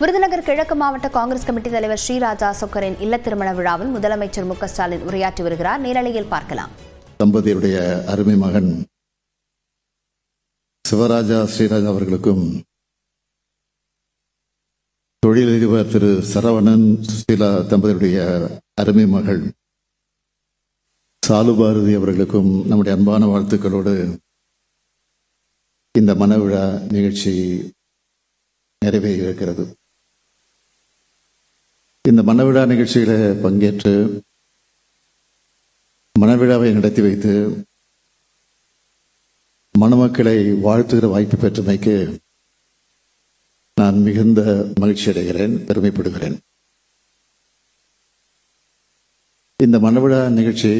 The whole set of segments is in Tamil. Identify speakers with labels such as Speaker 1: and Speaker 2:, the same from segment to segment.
Speaker 1: விருதுநகர் கிழக்கு மாவட்ட காங்கிரஸ் கமிட்டி தலைவர் ஸ்ரீராஜா சொக்கரின் இல்ல திருமண விழாவில் முதலமைச்சர் மு க ஸ்டாலின் உரையாற்றி வருகிறார். நேரலையில் பார்க்கலாம்.
Speaker 2: தம்பதியுடைய அருமை மகன் சிவராஜா ஸ்ரீராஜா அவர்களுக்கும் தொழிலதிபர் திரு சரவணன் சுசீலா தம்பதியுடைய அருமை மகள் சாலுபாரதி அவர்களுக்கும் நம்முடைய அன்பான வாழ்த்துக்களோடு இந்த மணவிழா நிகழ்ச்சி நிறைவேறியிருக்கிறது. இந்த மணவிழா நிகழ்ச்சியில பங்கேற்று மணவிழாவை நடத்தி வைத்து மணமக்களை வாழ்த்துகிற வாய்ப்பு பெற்றமைக்கு நான் மிகுந்த மகிழ்ச்சி அடைகிறேன், பெருமைப்படுகிறேன். இந்த மணவிழா நிகழ்ச்சி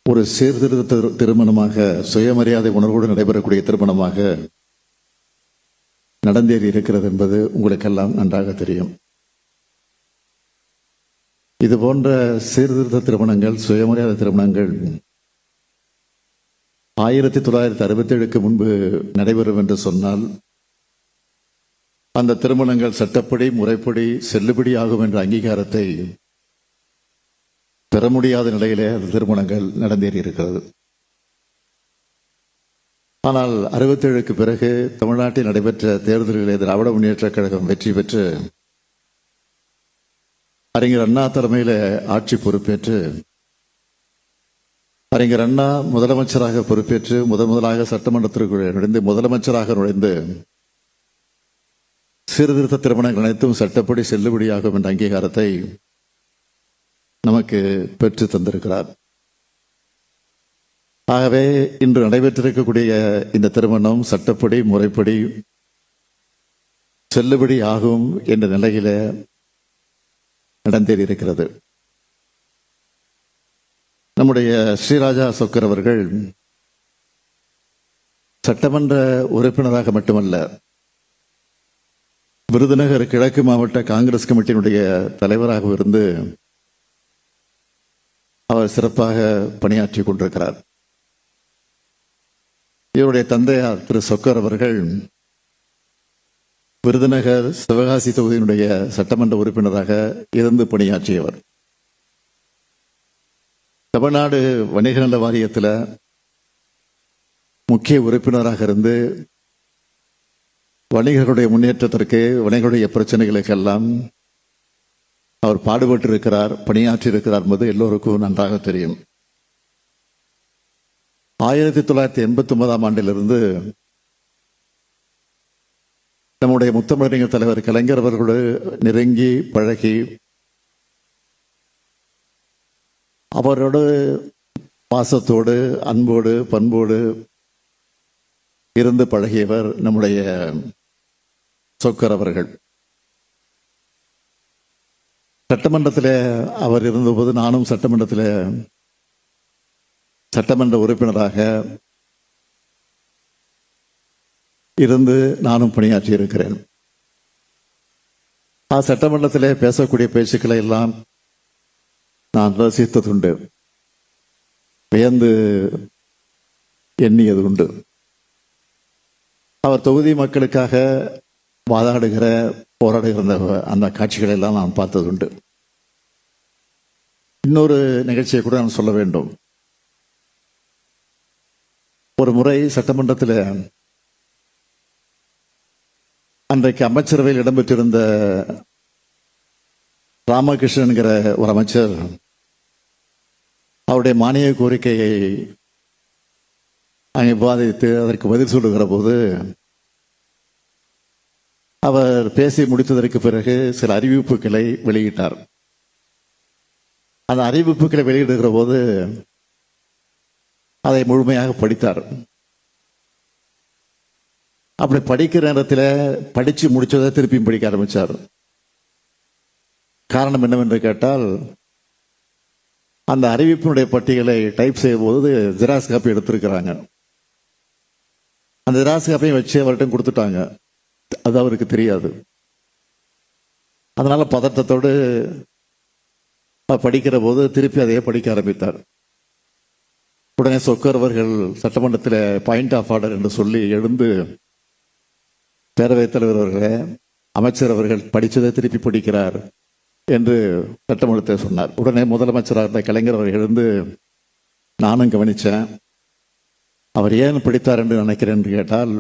Speaker 2: ஒரு சீர்திருத்த திருமணமாக, சுயமரியாதை உணர்வோடு நடைபெறக்கூடிய திருமணமாக நடந்தேறி இருக்கிறது என்பது உங்களுக்கெல்லாம் நன்றாக தெரியும். இது போன்ற சீர்திருத்த திருமணங்கள், சுயமரியாதை திருமணங்கள் 1967க்கு முன்பு நடைபெறும் என்று சொன்னால் அந்த திருமணங்கள் சட்டப்படி முறைப்படி செல்லுபடியாகும் என்ற அங்கீகாரத்தை பெற முடியாத நிலையிலே அந்த திருமணங்கள் நடந்தேறி இருக்கிறது. ஆனால் 67க்கு பிறகு தமிழ்நாட்டில் நடைபெற்ற தேர்தல்களில் திராவிட முன்னேற்றக் கழகம் வெற்றி பெற்று அறிஞர் அண்ணா தலைமையில் ஆட்சி பொறுப்பேற்று அறிஞர் அண்ணா முதலமைச்சராக பொறுப்பேற்று முதலாக சட்டமன்றத்திற்குள் நுழைந்து முதலமைச்சராக நுழைந்து சீர்திருத்த திருமணங்கள் அனைத்தும் சட்டப்படி செல்லுபடியாகும் என்ற அங்கீகாரத்தை நமக்கு பெற்று தந்திருக்கிறார். ஆகவே இன்று நடைபெற்றிருக்கக்கூடிய இந்த திருமணம் சட்டப்படி முறைப்படி செல்லுபடி ஆகும் என்ற நிலையில நடந்தேறியிருக்கிறது. நம்முடைய ஸ்ரீராஜா சொக்கர் அவர்கள் சட்டமன்ற உறுப்பினராக மட்டுமல்ல, விருதுநகர் கிழக்கு மாவட்ட காங்கிரஸ் கமிட்டியினுடைய தலைவராக இருந்து அவர் சிறப்பாக பணியாற்றி கொண்டிருக்கிறார். இவருடைய தந்தையார் திரு சொக்கர் அவர்கள் விருதுநகர் சிவகாசி தொகுதியினுடைய சட்டமன்ற உறுப்பினராக இருந்து பணியாற்றியவர். தமிழ்நாடு வணிக நல வாரியத்தில் முக்கிய உறுப்பினராக இருந்து வணிகர்களுடைய முன்னேற்றத்திற்கு, வணிகர்களுடைய பிரச்சனைகளுக்கெல்லாம் அவர் பாடுபட்டு இருக்கிறார், பணியாற்றி இருக்கிறார் என்பது எல்லோருக்கும் நன்றாக தெரியும். 1989ஆம் ஆண்டிலிருந்து நம்முடைய முத்தமிழறிஞர் தலைவர் கலைஞர் அவர்களோடு நெருங்கி பழகி அவரோடு பாசத்தோடு, அன்போடு, பண்போடு இருந்து பழகியவர் நம்முடைய சொக்கர் அவர்கள். சட்டமன்றத்தில் அவர் இருந்தபோது நானும் சட்டமன்ற உறுப்பினராக இருந்து நானும் பணியாற்றி இருக்கிறேன். சட்டமன்றத்திலே பேசக்கூடிய பேச்சுக்களை எல்லாம் நான் ரசித்ததுண்டு, வியந்து எண்ணியது உண்டு. அவர் தொகுதி மக்களுக்காக வாதாடுகிற, போராடுகிற அந்த காட்சிகளை எல்லாம் நான் பார்த்ததுண்டு. இன்னொரு நிகழ்ச்சியை கூட நான் சொல்ல வேண்டும். ஒரு முறை சட்டமன்றத்தில் அன்றைக்கு அமைச்சரவையில் இடம்பெற்றிருந்த ராமகிருஷ்ணன் என்கிற ஒரு அமைச்சர் அவருடைய மானிய கோரிக்கையை அங்கே விவாதித்து அதற்கு பதில் சொல்லுகிற போது அவர் பேசி முடித்ததற்கு பிறகு சில அறிவிப்புகளை வெளியிட்டார். அந்த அறிவிப்புகளை வெளியிடுகிற போது அதை முழுமையாக படித்தார். அப்படி படிக்கிற நேரத்தில் படிச்சு முடிச்சதை திருப்பியும் படிக்க ஆரம்பிச்சார். காரணம் என்னவென்று கேட்டால், அந்த அறிவிப்பினுடைய பட்டியலை டைப் செய்யும் போது ஜெராக்ஸ் காப்பி எடுத்திருக்கிறாங்க. அந்த ஜெராக்ஸ் காப்பியை வச்சு அவர்கிட்ட கொடுத்துட்டாங்க. அது அவருக்கு தெரியாது. அதனால பதட்டத்தோடு படிக்கிற போது திருப்பி அதையே படிக்க ஆரம்பித்தார். உடனே சொக்கர் அவர்கள் சட்டமன்றத்தில் பாயிண்ட் ஆஃப் ஆர்டர் என்று சொல்லி எழுந்து பேரவைத் தலைவர் அவர்களே, அமைச்சர் அவர்கள் படித்ததை திருப்பி படிக்கிறார் என்று சட்டமன்றத்தில் சொன்னார். உடனே முதலமைச்சராக இருந்த கலைஞர் அவர்கள் எழுந்து, நானும் கவனித்தேன், அவர் ஏன் படித்தார் என்று நினைக்கிறேன் என்று கேட்டால்,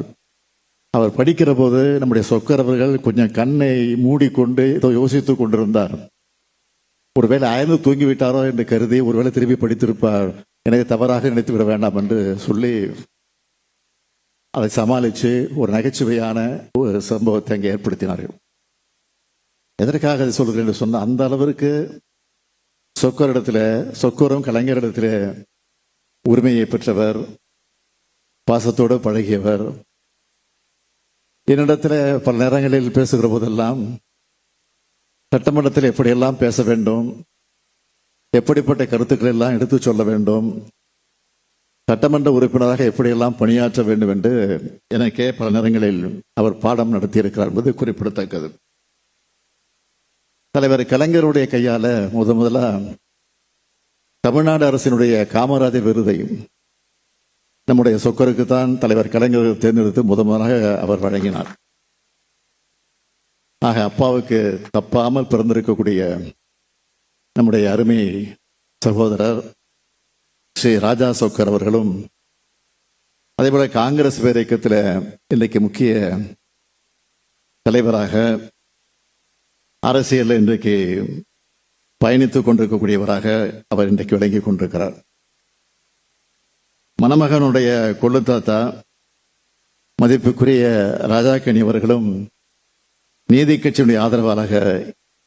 Speaker 2: அவர் படிக்கிற போது நம்முடைய சொக்கர் அவர்கள் கொஞ்சம் கண்ணை மூடிக்கொண்டு ஏதோ யோசித்துக் கொண்டிருந்தார். ஒருவேளை அயர்ந்து தூங்கிவிட்டாரோ என்று கருதி ஒருவேளை திரும்பி படித்திருப்பார், எனக்கு தவறாக நினைத்து விட வேண்டாம் என்று சொல்லி அதை சமாளித்து ஒரு நகைச்சுவையான ஒரு சம்பவத்தை அங்கே ஏற்படுத்தினார்கள். எதற்காக அதை சொல்கிறேன் என்று சொன்னால், அந்த அளவிற்கு சொக்கரும் கலைஞரிடத்தில் உரிமையை பெற்றவர், பாசத்தோடு பழகியவர். என்னிடத்தில் பல நேரங்களில் பேசுகிற போதெல்லாம் சட்டமன்றத்தில் எப்படியெல்லாம் பேச வேண்டும், எப்படிப்பட்ட கருத்துக்களை எல்லாம் எடுத்து சொல்ல வேண்டும், சட்டமன்ற உறுப்பினராக எப்படியெல்லாம் பணியாற்ற வேண்டும் என்று எனக்கே பல நேரங்களில் அவர் பாடம் நடத்தியிருக்கிறார் என்பது குறிப்பிடத்தக்கது. தலைவர் கலைஞருடைய கையால முதலா தமிழ்நாடு அரசினுடைய காமராஜர் விருதை நம்முடைய சொக்கருக்கு தான் தலைவர் கலைஞர் தேர்ந்தெடுத்து முதலாக அவர் வழங்கினார். ஆக அப்பாவுக்கு தப்பாமல் பிறந்திருக்கக்கூடிய நம்முடைய அருமை சகோதரர் ஸ்ரீ ராஜா சொக்கர் அவர்களும், அதேபோல காங்கிரஸ் பேரியக்கத்தில் இன்றைக்கு முக்கிய தலைவராக அரசியல் இன்றைக்கு பயணித்துக் கொண்டிருக்கக்கூடியவராக அவர் இன்றைக்கு விளங்கிக் கொண்டிருக்கிறார். மணமகனுடைய கொள்ளுத்தாத்தா மதிப்புக்குரிய ராஜாக்கணி அவர்களும் நீதி கட்சியினுடைய ஆதரவாளராக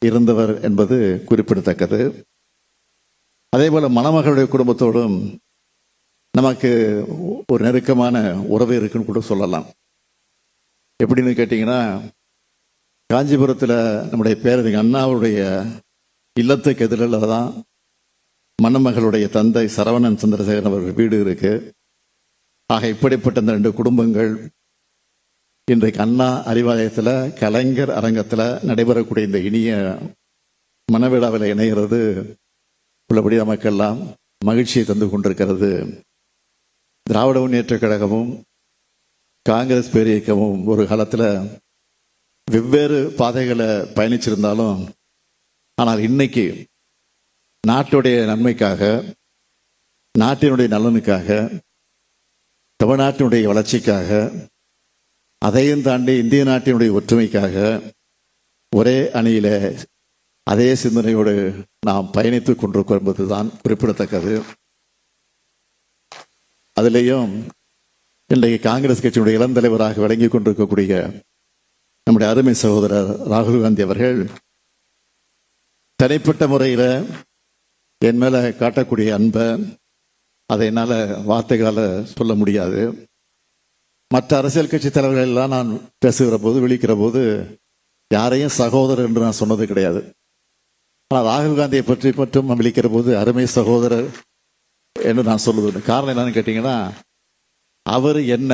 Speaker 2: இருந்தவர் என்பது குறிப்பிடத்தக்கது. அதேபோல மணமகளுடைய குடும்பத்தோடும் நமக்கு ஒரு நெருக்கமான உறவு இருக்குன்னு கூட சொல்லலாம். எப்படின்னு கேட்டீங்கன்னா, காஞ்சிபுரத்தில் நம்முடைய பேரறிஞர் அண்ணாவுடைய இல்லத்துக்கு எதிரில் தான் மணமகளுடைய தந்தை சரவணன் சந்திரசேகரன் அவர்கள் வீடு இருக்கு. ஆக இப்படிப்பட்ட இந்த 2 குடும்பங்கள் இன்றைக்கு அண்ணா அறிவாலயத்தில் கலைஞர் அரங்கத்தில் நடைபெறக்கூடிய இந்த இனிய மனவிழாவில் இணைகிறது உள்ளபடி நமக்கெல்லாம் மகிழ்ச்சியை தந்து கொண்டிருக்கிறது. திராவிட முன்னேற்றக் கழகமும் காங்கிரஸ் பேரியக்கமும் ஒரு காலத்தில் வெவ்வேறு பாதைகளை பயணிச்சிருந்தாலும், ஆனால் இன்னைக்கு நாட்டுடைய நன்மைக்காக, நாட்டினுடைய நலனுக்காக, தமிழ்நாட்டினுடைய வளர்ச்சிக்காக, அதையும் தாண்டி இந்திய நாட்டினுடைய ஒற்றுமைக்காக ஒரே அணியில அதே சிந்தனையோடு நாம் பயணித்துக் கொண்டிருக்கிறோம் என்பதுதான் குறிப்பிடத்தக்கது. அதிலேயும் இன்றைக்கு காங்கிரஸ் கட்சியினுடைய இளம் தலைவராக விளங்கிக் கொண்டிருக்கக்கூடிய நம்முடைய அருமை சகோதரர் ராகுல் காந்தி அவர்கள் தனிப்பட்ட முறையில் என் மேல காட்டக்கூடிய அன்பை அதை என்னால் வார்த்தைகளால் சொல்ல முடியாது. மற்ற அரசியல் கட்சி தலைவர்கள் எல்லாம் நான் பேசுகிற போது, விழிக்கிற போது யாரையும் சகோதரர் என்று நான் சொன்னது கிடையாது. ஆனால் ராகுல் காந்தியை பற்றி மட்டும் நான் விழிக்கிற போது அருமை சகோதரர் என்று நான் சொல்லுவது. காரணம் என்னன்னு கேட்டீங்கன்னா, அவர் என்ன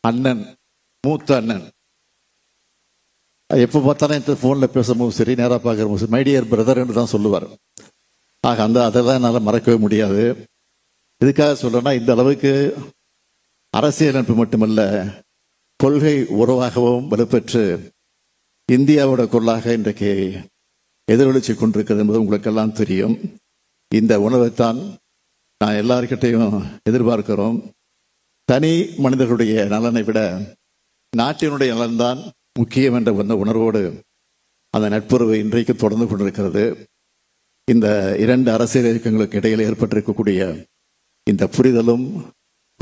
Speaker 2: அண்ணன், மூத்த அண்ணன். எப்போ பார்த்தாலும் என் ஃபோனில் பேசும்போது சரி, நேராக பார்க்குற போது மை டியர் பிரதர் என்று தான் சொல்லுவார். ஆக அதெல்லாம் என்னால் மறக்கவே முடியாது. இதுக்காக சொல்றேன்னா, இந்த அளவுக்கு அரசியல் அமைப்பு மட்டுமல்ல, கொள்கை உறவாகவும் வலுப்பெற்று இந்தியாவோட குரலாக இன்றைக்கு எதிரொலிச்சு கொண்டிருக்கிறது என்பது உங்களுக்கெல்லாம் தெரியும். இந்த உணர்வைத்தான் நான் எல்லார்கிட்டையும் எதிர்பார்க்கிறோம். தனி மனிதர்களுடைய நலனை விட நாட்டினுடைய நலன்தான் முக்கியம் என்ற அந்த உணர்வோடு அந்த நட்புறவு இன்றைக்கு தொடர்ந்து கொண்டிருக்கிறது. இந்த 2 அரசியல் இயக்கங்களுக்கு இடையில் ஏற்பட்டிருக்கக்கூடிய இந்த புரிதலும்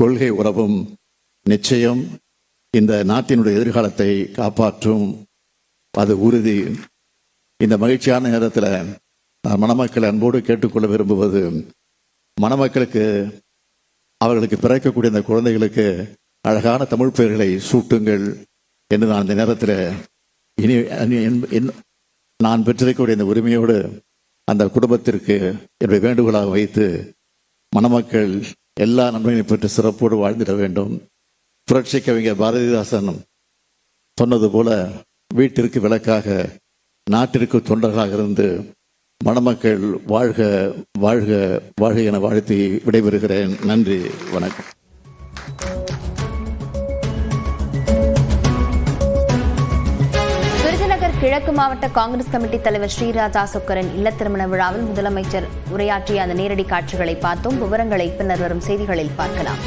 Speaker 2: கொள்கை உறவும் நிச்சயம் இந்த நாட்டினுடைய எதிர்காலத்தை காப்பாற்றும், அது உறுதி. இந்த மகிழ்ச்சியான நேரத்தில் நான் மணமக்களை அன்போடு கேட்டுக்கொள்ள விரும்புவது, மணமக்களுக்கு அவர்களுக்கு பிறக்கக்கூடிய இந்த குழந்தைகளுக்கு அழகான தமிழ் பெயர்களை சூட்டுங்கள் என்று நான் இந்த நேரத்தில் நான் பெற்றிருக்கக்கூடிய இந்த உரிமையோடு அந்த குடும்பத்திற்கு என்னுடைய வேண்டுகோளாக வைத்து, மணமக்கள் எல்லா நன்மைகளையும் பெற்று சிறப்போடு வாழ்ந்திட வேண்டும். புரட்சி கவிஞர் பாரதிதாசன் சொன்னது போல, வீட்டிற்கு விளக்காக நாட்டிற்கு தொண்டர்களாக இருந்து மணமக்கள் வாழ்க வாழ்க வாழ்க என வாழ்த்தி விடைபெறுகிறேன். நன்றி, வணக்கம்.
Speaker 1: கிழக்கு மாவட்ட காங்கிரஸ் கமிட்டி தலைவர் ஸ்ரீராஜா சொக்கரின் இல்ல திருமண விழாவில் முதலமைச்சர் உரையாற்றிய அந்த நேரடி காட்சிகளை பார்த்தோம். விவரங்களை பின்னர் வரும் செய்திகளில் பார்க்கலாம்.